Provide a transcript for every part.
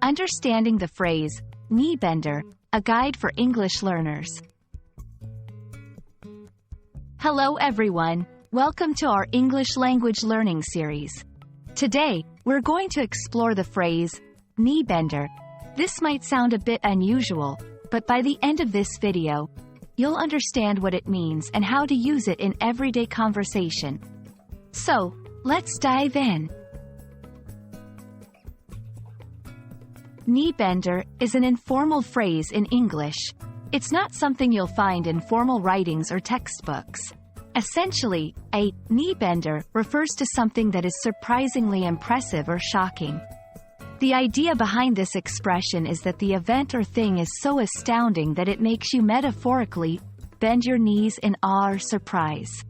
Understanding the Phrase Knee-Bender, a guide for English learners. Hello everyone, welcome to our English language learning series. Today, we're going to explore the phrase knee-bender. This might sound a bit unusual, but by the end of this video, you'll understand what it means and how to use it in everyday conversation. So, let's dive in. Knee-bender is an informal phrase in English. It's not something you'll find in formal writings or textbooks. Essentially, a knee-bender refers to something that is surprisingly impressive or shocking. The idea behind this expression is that the event or thing is so astounding that it makes you metaphorically bend your knees in awe or surprise.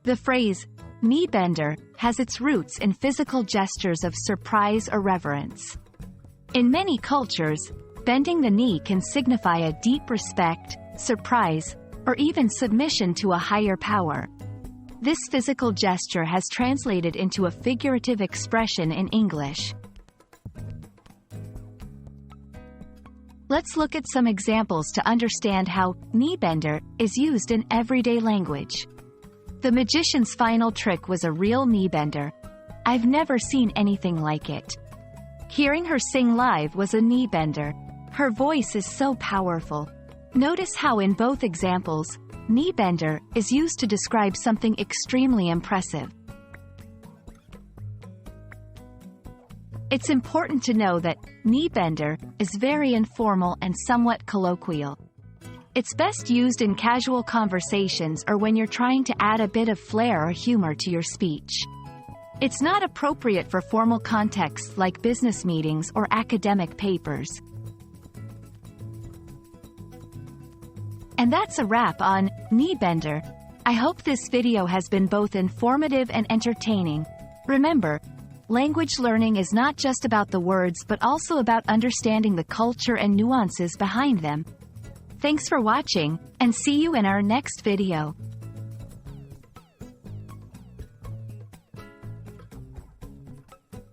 The phrase knee-bender has its roots in physical gestures of surprise or reverence. In many cultures, bending the knee can signify a deep respect, surprise, or even submission to a higher power. This physical gesture has translated into a figurative expression in English. Let's look at some examples to understand how knee-bender is used in everyday language. The magician's final trick was a real knee-bender. I've never seen anything like it. Hearing her sing live was a knee-bender. Her voice is so powerful. Notice how in both examples, knee-bender is used to describe something extremely impressive. It's important to know that knee-bender is very informal and somewhat colloquial. It's best used in casual conversations or when you're trying to add a bit of flair or humor to your speech. It's not appropriate for formal contexts like business meetings or academic papers. And that's a wrap on knee-bender. I hope this video has been both informative and entertaining. Remember, language learning is not just about the words but also about understanding the culture and nuances behind them. Thanks for watching, and see you in our next video.